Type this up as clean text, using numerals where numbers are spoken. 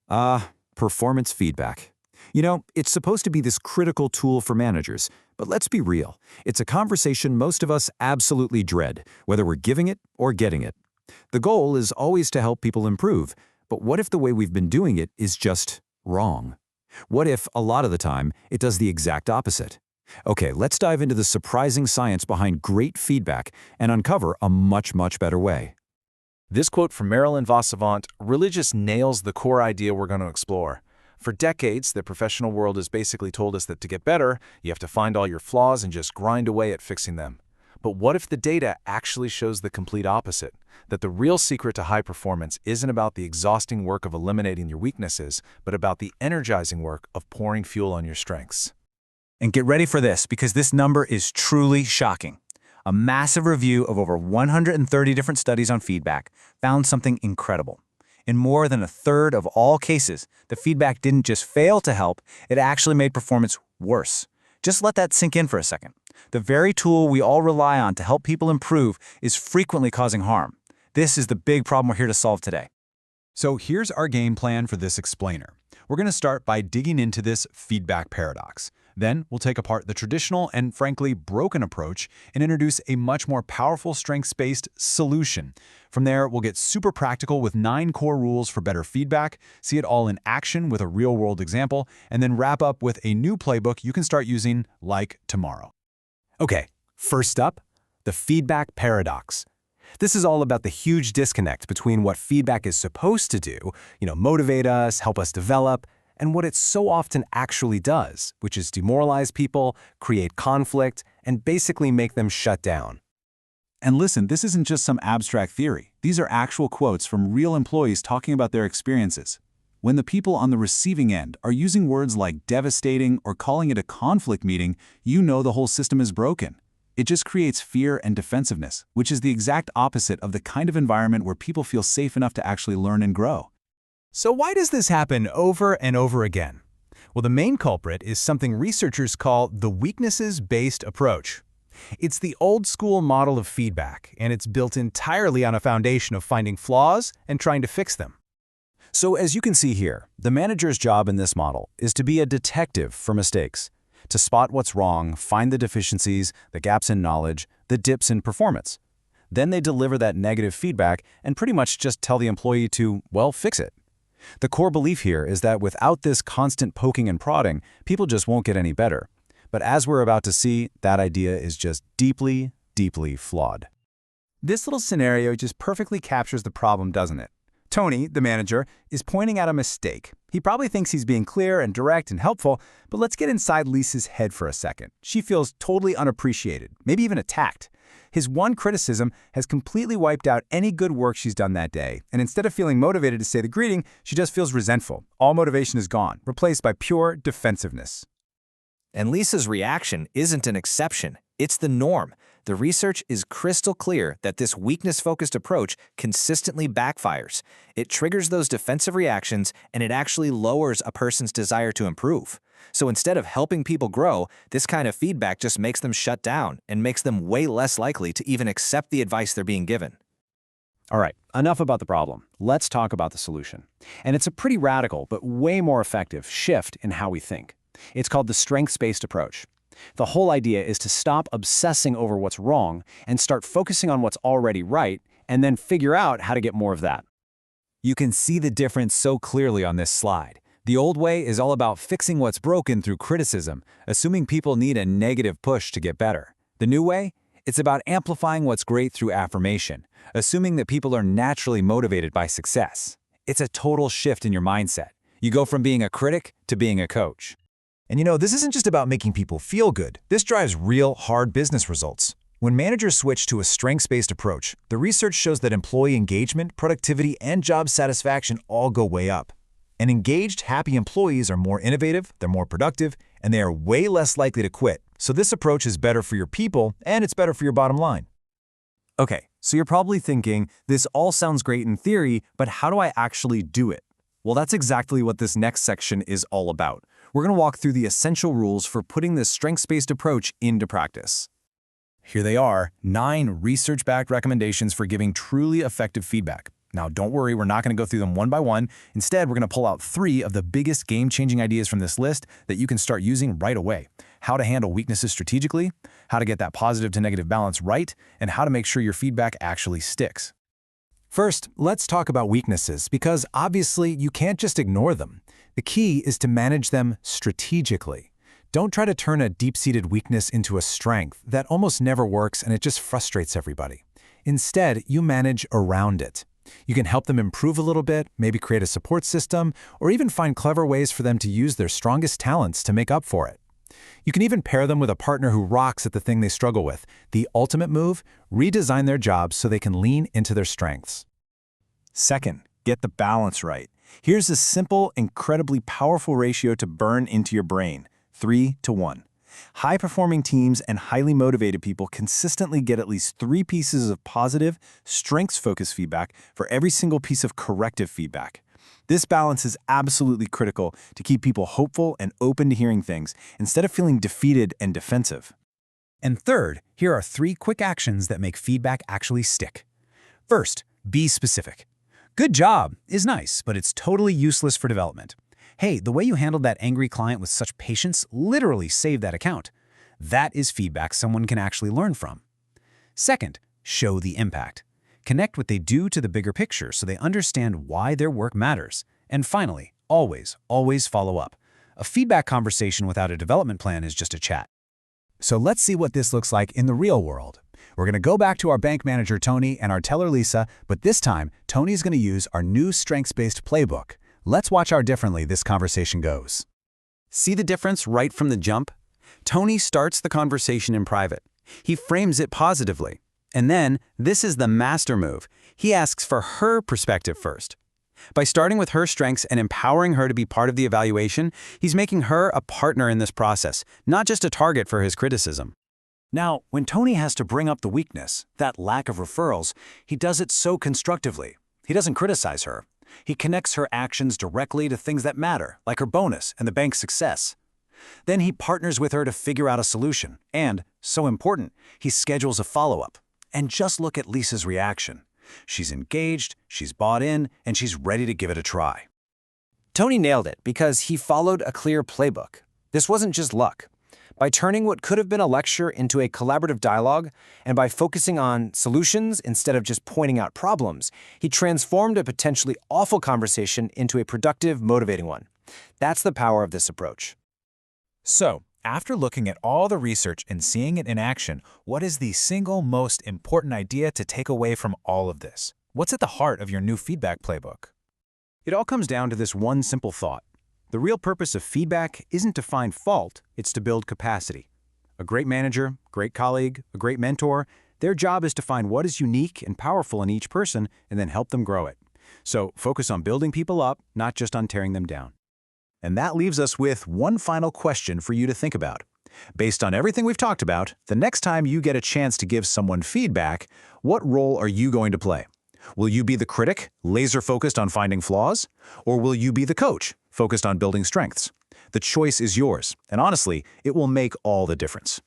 Performance feedback. It's supposed to be this critical tool for managers, but let's be real. It's a conversation most of us absolutely dread, whether we're giving it or getting it. The goal is always to help people improve, but what if the way we've been doing it is just wrong? What if, a lot of the time, it does the exact opposite? Okay, let's dive into the surprising science behind great feedback and uncover a much, much better way. This quote from Marilyn Vassavant really just nails the core idea we're going to explore. For decades, the professional world has basically told us that to get better, you have to find all your flaws and just grind away at fixing them. But what if the data actually shows the complete opposite? That the real secret to high performance isn't about the exhausting work of eliminating your weaknesses, but about the energizing work of pouring fuel on your strengths. And get ready for this, because this number is truly shocking. A massive review of over 130 different studies on feedback found something incredible. In more than a third of all cases, the feedback didn't just fail to help, it actually made performance worse. Just let that sink in for a second. The very tool we all rely on to help people improve is frequently causing harm. This is the big problem we're here to solve today. So here's our game plan for this explainer. We're going to start by digging into this feedback paradox. Then we'll take apart the traditional and frankly broken approach and introduce a much more powerful strengths-based solution. From there, we'll get super practical with 9 core rules for better feedback, see it all in action with a real-world example, and then wrap up with a new playbook you can start using like tomorrow. Okay, first up, the feedback paradox. This is all about the huge disconnect between what feedback is supposed to do, motivate us, help us develop, and what it so often actually does, which is demoralize people, create conflict, and basically make them shut down. And listen, this isn't just some abstract theory. These are actual quotes from real employees talking about their experiences. When the people on the receiving end are using words like devastating or calling it a conflict meeting, you know the whole system is broken. It just creates fear and defensiveness, which is the exact opposite of the kind of environment where people feel safe enough to actually learn and grow. So why does this happen over and over again? Well, the main culprit is something researchers call the weaknesses-based approach. It's the old-school model of feedback, and it's built entirely on a foundation of finding flaws and trying to fix them. So as you can see here, the manager's job in this model is to be a detective for mistakes, to spot what's wrong, find the deficiencies, the gaps in knowledge, the dips in performance. Then they deliver that negative feedback and pretty much just tell the employee to, well, fix it. The core belief here is that without this constant poking and prodding, people just won't get any better. But as we're about to see, that idea is just deeply, deeply flawed. This little scenario just perfectly captures the problem, doesn't it? Tony, the manager, is pointing out a mistake. He probably thinks he's being clear and direct and helpful, but let's get inside Lisa's head for a second. She feels totally unappreciated, maybe even attacked. His one criticism has completely wiped out any good work she's done that day, and instead of feeling motivated to say the greeting, she just feels resentful. All motivation is gone, replaced by pure defensiveness. And Lisa's reaction isn't an exception, it's the norm. The research is crystal clear that this weakness-focused approach consistently backfires. It triggers those defensive reactions, and it actually lowers a person's desire to improve. So instead of helping people grow, this kind of feedback just makes them shut down and makes them way less likely to even accept the advice they're being given. All right, enough about the problem. Let's talk about the solution. And it's a pretty radical, but way more effective shift in how we think. It's called the strengths-based approach. The whole idea is to stop obsessing over what's wrong and start focusing on what's already right, and then figure out how to get more of that. You can see the difference so clearly on this slide. The old way is all about fixing what's broken through criticism, assuming people need a negative push to get better. The new way? It's about amplifying what's great through affirmation, assuming that people are naturally motivated by success. It's a total shift in your mindset. You go from being a critic to being a coach. And this isn't just about making people feel good. This drives real, hard business results. When managers switch to a strengths-based approach, the research shows that employee engagement, productivity, and job satisfaction all go way up. And engaged, happy employees are more innovative, they're more productive, and they are way less likely to quit. So this approach is better for your people, and it's better for your bottom line. Okay, so you're probably thinking, this all sounds great in theory, but how do I actually do it? Well, that's exactly what this next section is all about. We're going to walk through the essential rules for putting this strengths-based approach into practice. Here they are, 9 research-backed recommendations for giving truly effective feedback. Now, don't worry, we're not going to go through them one by one. Instead, we're going to pull out 3 of the biggest game-changing ideas from this list that you can start using right away. How to handle weaknesses strategically, how to get that positive to negative balance right, and how to make sure your feedback actually sticks. First, let's talk about weaknesses, because obviously you can't just ignore them. The key is to manage them strategically. Don't try to turn a deep-seated weakness into a strength. That almost never works and it just frustrates everybody. Instead, you manage around it. You can help them improve a little bit, maybe create a support system, or even find clever ways for them to use their strongest talents to make up for it. You can even pair them with a partner who rocks at the thing they struggle with. The ultimate move: redesign their jobs so they can lean into their strengths. Second, get the balance right. Here's a simple, incredibly powerful ratio to burn into your brain: 3 to 1. High-performing teams and highly motivated people consistently get at least 3 pieces of positive, strengths-focused feedback for every single piece of corrective feedback. This balance is absolutely critical to keep people hopeful and open to hearing things instead of feeling defeated and defensive. And third, here are 3 quick actions that make feedback actually stick. First, be specific. Good job is nice, but it's totally useless for development. Hey, the way you handled that angry client with such patience literally saved that account. That is feedback someone can actually learn from. Second, show the impact. Connect what they do to the bigger picture so they understand why their work matters. And finally, always follow up. A feedback conversation without a development plan is just a chat. So let's see what this looks like in the real world. We're going to go back to our bank manager, Tony, and our teller, Lisa, but this time, Tony's going to use our new strengths-based playbook. Let's watch how differently this conversation goes. See the difference right from the jump? Tony starts the conversation in private. He frames it positively. And then, this is the master move. He asks for her perspective first. By starting with her strengths and empowering her to be part of the evaluation, he's making her a partner in this process, not just a target for his criticism. Now, when Tony has to bring up the weakness, that lack of referrals, he does it so constructively. He doesn't criticize her. He connects her actions directly to things that matter, like her bonus and the bank's success. Then he partners with her to figure out a solution, and, so important, he schedules a follow-up. And just look at Lisa's reaction. She's engaged, she's bought in, and she's ready to give it a try. Tony nailed it because he followed a clear playbook. This wasn't just luck. By turning what could have been a lecture into a collaborative dialogue, and by focusing on solutions instead of just pointing out problems, he transformed a potentially awful conversation into a productive, motivating one. That's the power of this approach. So, after looking at all the research and seeing it in action, what is the single most important idea to take away from all of this? What's at the heart of your new feedback playbook? It all comes down to this one simple thought. The real purpose of feedback isn't to find fault, it's to build capacity. A great manager, great colleague, a great mentor, their job is to find what is unique and powerful in each person and then help them grow it. So focus on building people up, not just on tearing them down. And that leaves us with one final question for you to think about. Based on everything we've talked about, the next time you get a chance to give someone feedback, what role are you going to play? Will you be the critic, laser-focused on finding flaws? Or will you be the coach, focused on building strengths? The choice is yours, and honestly, it will make all the difference.